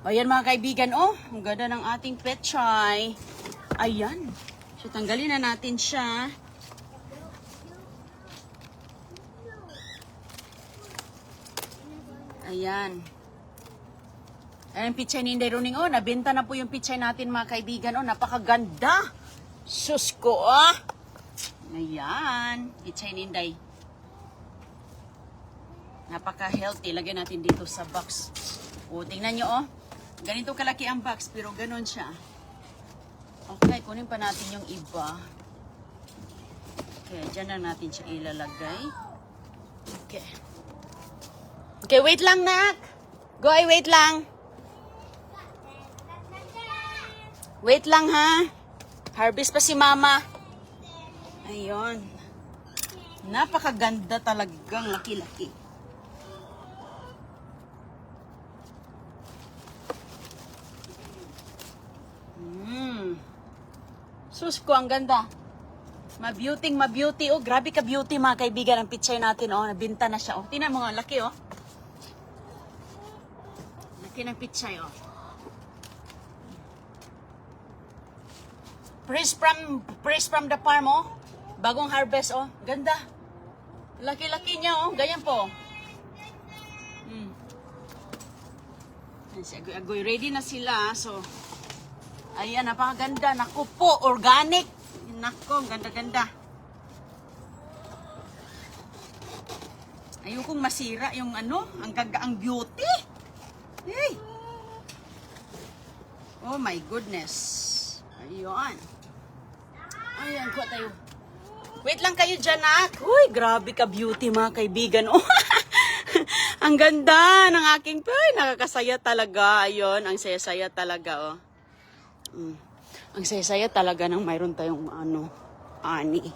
Ayan mga kaibigan, oh. Ang ganda ng ating pechay. Ayan. So, tanggalin na natin siya. Ayan. Ayan, pichay ni Inday Roning. Oh, nabenta na po yung pichay natin mga kaibigan. Oh, napakaganda. Sus ko, ah. Ayan. Pichay ni Inday. Napaka-healthy. Lagyan natin dito sa box. Oh, tingnan nyo, oh. Ganito kalaki ang box, pero ganun siya. Okay, kunin pa natin yung iba. Okay, dyan na natin siya ilalagay. Okay. Okay, wait lang, nak. Goy, wait lang. Wait lang, ha. Harvest pa si mama. Ayun. Napakaganda talagang laki-laki. Sus ko, ang ganda. Ma-beauty. Oh, grabe ka beauty mga kaibigan ang picture natin. Oh, nabinta na siya. Oh, tingnan mo nga, laki oh. Laki ng picture oh. Fresh from the farm oh. Bagong harvest oh. Ganda. Laki-laki niya oh. Ganyan po. Si Agoy, ready na sila. So, ayan, napakaganda. Naku po, organic. Naku, ganda-ganda. Ayokong masira yung ano, ang beauty. Hey! Oh my goodness. Ayun. Ayan, kuha tayo. Wait lang kayo dyan, nak. Uy, grabe ka beauty mga kaibigan. Oh, ang ganda ng aking, nakakasaya talaga. Ayun, ang saya-saya talaga, oh. Ang saya-saya talaga nang mayroon tayong ani.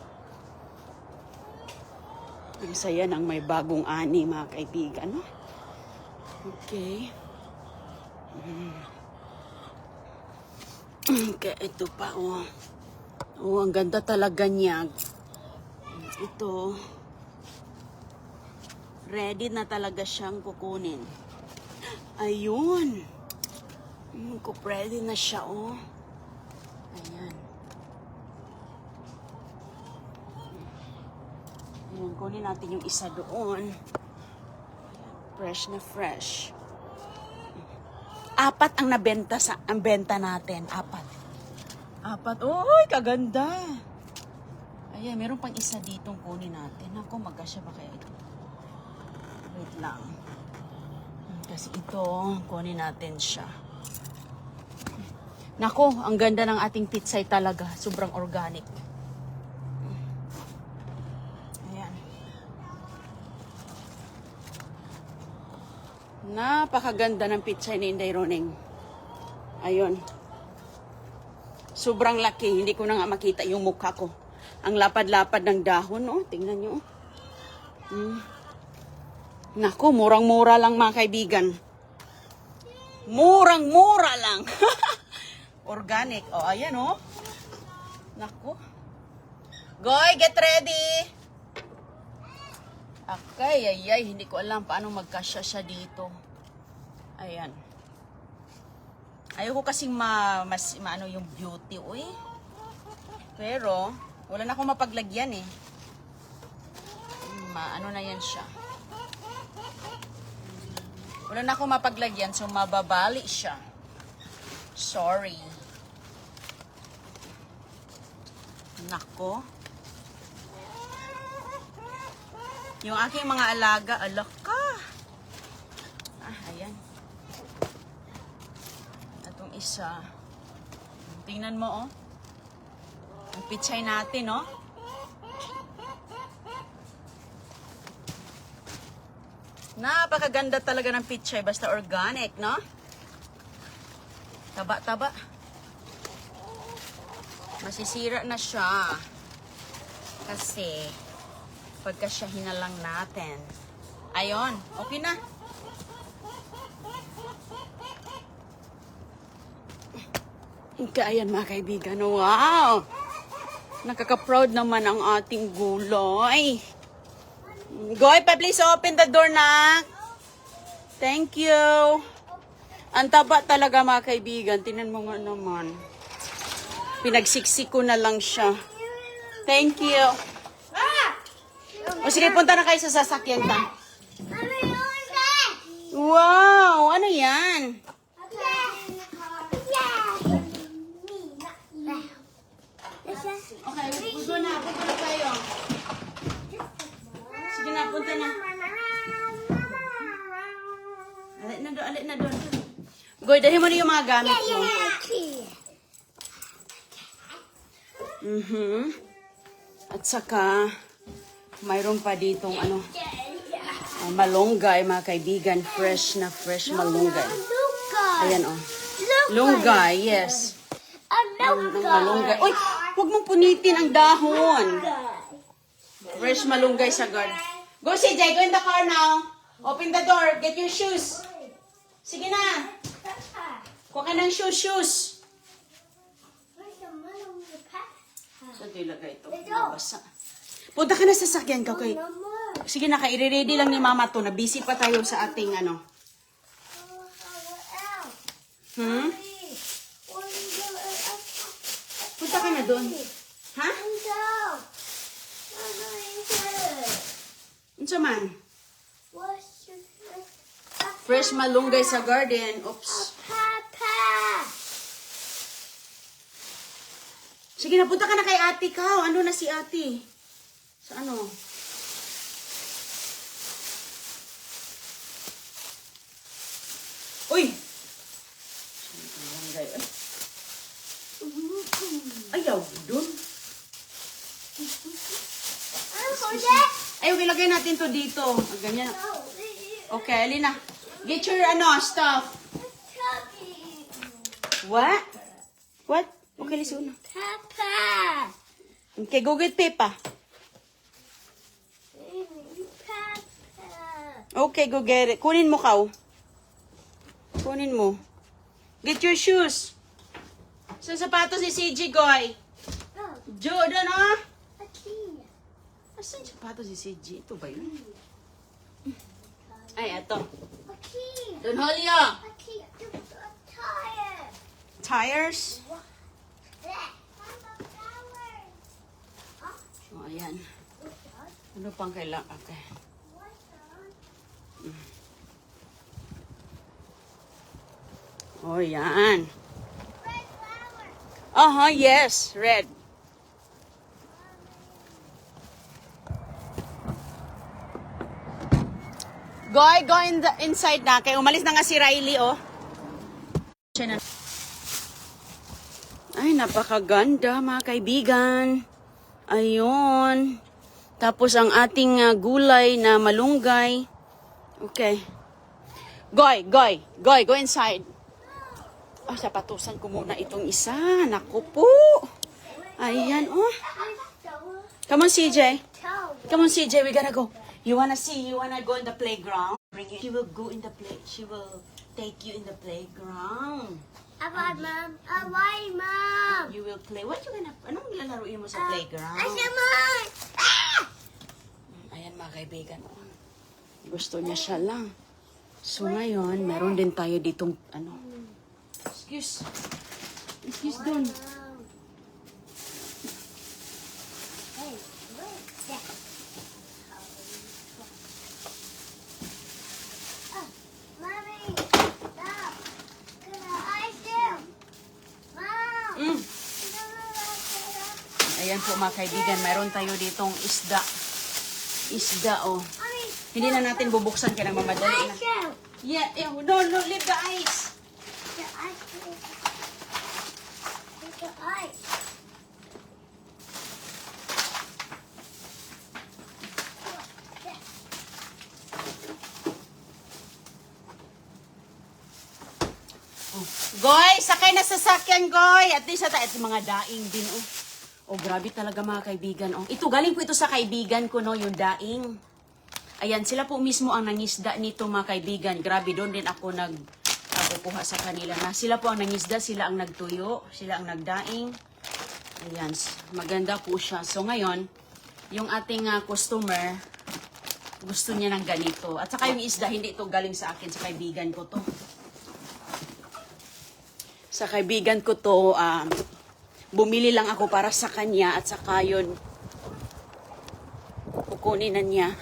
Ang saya nang may bagong ani, mga kaibigan. No? Okay. Okay, ito pa, oh. Oh, ang ganda talaga niya. Ito. Ready na talaga siyang kukunin. Ayun. Ready na siya, oh. Ayan. Ayan, kunin natin yung isa doon. Fresh na fresh. 4 ang nabenta ang benta natin. 4. Uy, kaganda. Ayan, meron pang isa ditong kunin natin. Ako, magkasya ba kaya ito? Wait lang. Kasi ito, kunin natin siya. Nako, ang ganda ng ating pitsay talaga. Sobrang organic. Ayan. Napakaganda ng pitsay ni Inday Roning. Ayun. Sobrang laki. Hindi ko na nga makita yung mukha ko. Ang lapad-lapad ng dahon, oh. Tingnan nyo. Nako, murang-mura lang mga kaibigan. Murang-mura lang. Organic. Oh, ayan oh. Naku. Goy, get ready. Okay, ay, hindi ko alam paano magkasya siya dito. Ayan. Ayoko kasing maano yung beauty, uy. Pero, wala na akong mapaglagyan eh. Ano na yan siya. Wala na akong mapaglagyan, so mababali siya. Sorry. Nako. Yung aking mga alaga, alak ka. Ayan. Itong isa. Tingnan mo, oh. Ang pichay natin, oh. Napakaganda talaga ng pichay, basta organic, no? Taba-taba. Masisira na siya. Kasi, pagka siya hinalang natin. Ayon, okay na. Ayan mga kaibigan, wow! Nakaka-proud naman ang ating gulay. Goy, please open the door na. Thank you. Ang taba talaga mga kaibigan. Tinan mo nga naman. Pinagsiksik ko na lang siya. Thank you. O sige, punta na kayo sa sasakyan ta. Wow! Ano yan? Okay, punta na. Punta na kayo. Sige na, punta na. Alit na doon. Goy, dali mo na yung mga gamit mo. At saka, mayroon pa ditong ano, malunggay, mga kaibigan. Fresh na fresh malunggay. Ayan, oh. Lunggay, yes. Malunggay. Uy, huwag mong punitin ang dahon. Fresh malunggay sa guard. Go, CJ, go in the car now. Open the door. Get your shoes. Sige na. Kuha ka ng shoes. Saan ito ilagay ito? Basa. Punta ka na sa sakyan ka, okay? Sige na, i-ready lang ni mama to. Na busy pa tayo sa ating ano. Punta ka na doon. Ha? Unsa man? Fresh malunggay sa garden. Oops. Sige na, punta ka na kay ate ka. Ano na si ate? Sa ano? Uy! Ayaw, dun. Ay, okay, lagay natin to dito. Ganyan. Okay, Alina. Get your, stuff. What? What? Okay, listen na. Papa. Okay, go get Peppa. Okay, go get it. Kunin mo, Kao. Kunin mo. Get your shoes. Sa sapatos ni CJ, Goy. Jordan, ah. Asan yung sapatos ni CJ? Ito ba yun? Ay, ito. Don Julio. Tires? Oh, ayan. Ano pang kailangan? Okay. Oh, yan. Yes. Red. Go in the inside na. Kaya umalis na nga si Riley, oh. Ay, napakaganda, mga kaibigan. Ayun. Tapos ang ating gulay na malunggay. Okay. Go inside. Sapatusan ko muna itong isa. Naku po. Ayan, oh. Come on, CJ. Come on, CJ, we gotta go. You wanna go in the playground? She will go in the she will take you in the playground. Mom. Mom. You will play. Anong lalaruin mo sa playground? Mom. Ayan, mga kaibigan. Gusto niya siya lang. So ngayon, meron din tayo ditong, Excuse dun. Ayan po, mga kaibigan, mayroon tayo ditong isda. Oh. Hindi na natin bubuksan kaya mamadali na. Yeah, no, leave the ice. Goy, sakay na sa sakyan, Goy. At least ito mga daing din, oh. Oh, grabe talaga, mga kaibigan, oh. Galing po ito sa kaibigan ko, no, yung daing. Ayan, sila po mismo ang nangisda nito, mga kaibigan. Grabe, doon din ako kukuha sa kanila na. Sila po ang nangisda, sila ang nagtuyo, sila ang nagdaing. Ayan, maganda po siya. So, ngayon, yung ating customer, gusto niya ng ganito. At saka yung isda, hindi ito galing sa akin, sa kaibigan ko to. Sa kaibigan ko to, bumili lang ako para sa kanya at saka yun, kukunin na niya.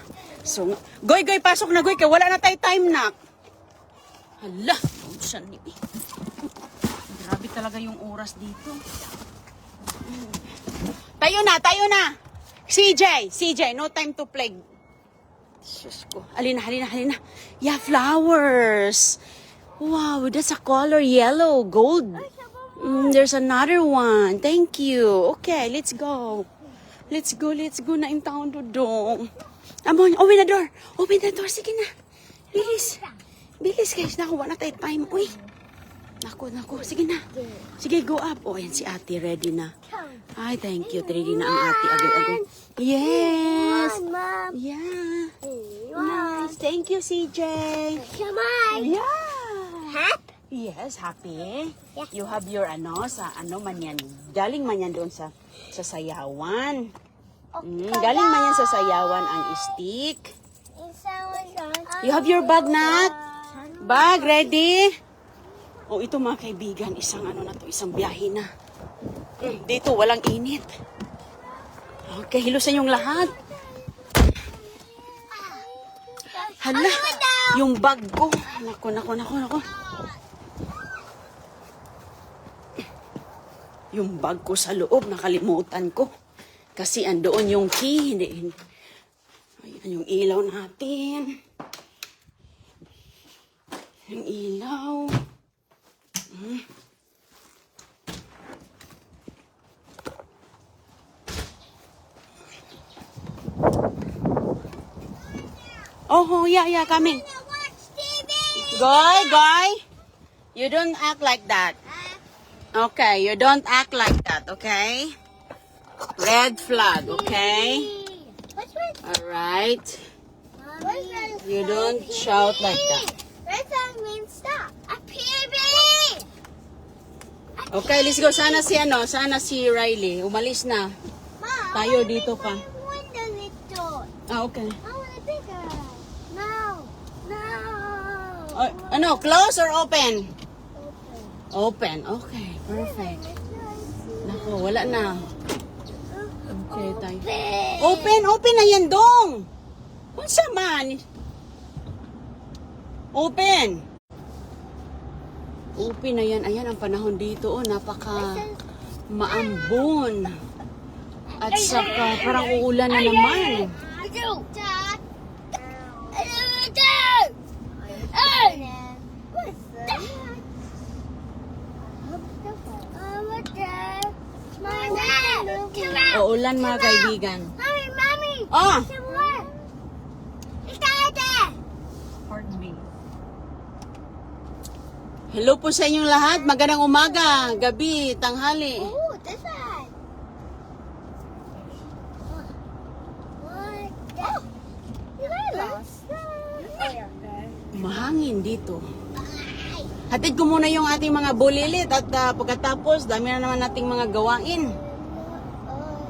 So, Goy, pasok na, Goy, kaya wala na tayo time na. Hala, saan ni grabe talaga yung oras dito. Tayo na. CJ, no time to play. Diyos ko. Halina. Yeah, flowers. Wow, that's a color yellow, gold. There's another one. Thank you. Okay, let's go. Let's go na in town to dong. Amon, open the door. Sige na. Bilis guys. Naku, wala tayo time. Uy. Naku. Sige na. Sige, go up. Oh, yan si ate. Ready na. Ay, thank you. Ready na ang ate. Agay. Yes. Mom. Yeah. Nice. Thank you, CJ. Come on. Yeah. Happy? Yes, happy. Yeah. You have your man yan. Galing man yan doon sa sayawan. Galing man yan sa sayawan ang stick. You have your bag, Nat? Bag, ready? Oh, ito mga kaibigan, isang biyahe na. Dito, walang init. Okay, hilusan yung lahat. Hala, yung bag ko. Naku. Yung bag ko sa loob, nakalimutan ko. Kasi andoon yung key. Hindi. Ayan yung ilaw natin. Yung ilaw. Oh, yeah, coming. Goy. You don't act like that. Okay, you don't act like that, okay? Red flag, okay? Alright. You don't shout like that. Red flag means stop. A PB! Okay, let's go. Sana si Riley. Umalis na. Mom, Tayo dito pa. when does it do? Okay. I want a bigger. No. Close or open? Open. Open. Okay, perfect. Nako, wala na. Okay, tayo. Open na yan, dong. Unsa man? Open na yan. Ayan ang panahon dito. Oh, napaka maambon. At saka parang uulan na naman. Uulan mga kaibigan. Mommy! Oh! It's there! Pardon me. Hello po sa inyong lahat. Magandang umaga, gabi, tanghali. Oh, this one. What? Oh, you got lost. Mahangin dito. Hatid ko muna yung ating mga bulilit at pagkatapos, dami na naman nating mga gawain.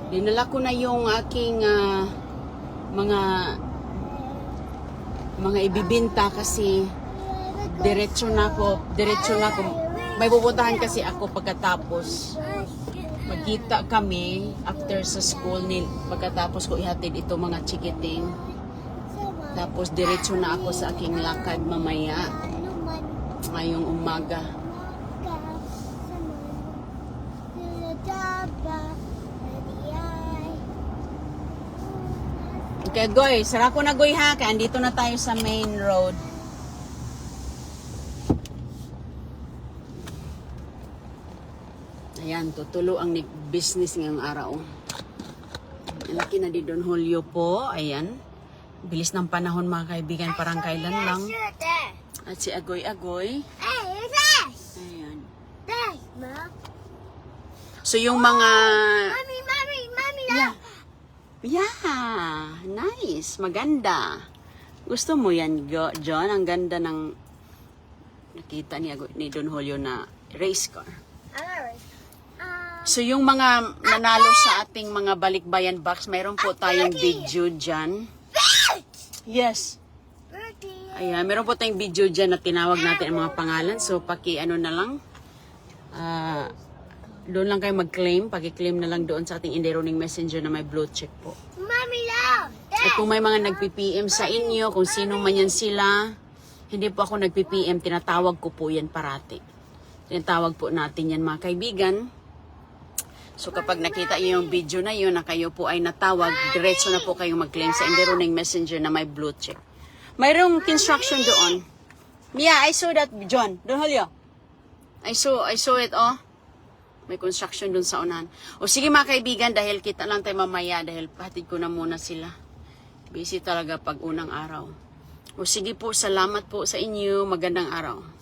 Dinala ko na yung aking mga ibibinta kasi diretso na ako. May pupuntahan kasi ako pagkatapos. Magkita kami after sa school pagkatapos ko ihatid ito mga chikiting. Tapos diretso na ako sa aking lakad mamaya ngayong umaga. Okay, Goy. Sara ko na, Goy, ha? Kaya andito na tayo sa main road. Ayan, tutulo ang business ngayong araw. Laki na di Don Julio po. Ayan. Bilis ng panahon, mga kaibigan. Parang kailan lang. At si Agoy. Hey, who's this? Ayan. This, Mom. So, yung mga... Mommy, Yeah. Yeah. Nice. Maganda. Gusto mo yan, John? Ang ganda ng nakita ni Don Julio na race car. So, yung mga nanalo sa ating mga balikbayan box, mayroon po tayong video dyan. Yes. Ayan, meron po tayong video dyan na tinawag natin ang mga pangalan. So, na lang. Doon lang kayo mag-claim. Pag-claim na lang doon sa ating Enderoning Messenger na may blue check po. Mommy, no. At kung may mga nag-PPM sa inyo, kung sino man yan sila, hindi po ako nag-PPM, tinatawag ko po yan parati. Tinatawag po natin yan mga kaibigan. So kapag nakita niyo yung video na yun na kayo po ay natawag, diretso na po kayong mag-claim sa Enderoning Messenger na may blue check. Mayroong construction doon. Mia, I saw that, John. Don't hold you. I saw it, oh. May construction dun sa unahan. O sige mga kaibigan, dahil kita lang tayo mamaya, dahil patid ko na muna sila. Busy talaga pag unang araw. O sige po, salamat po sa inyo. Magandang araw.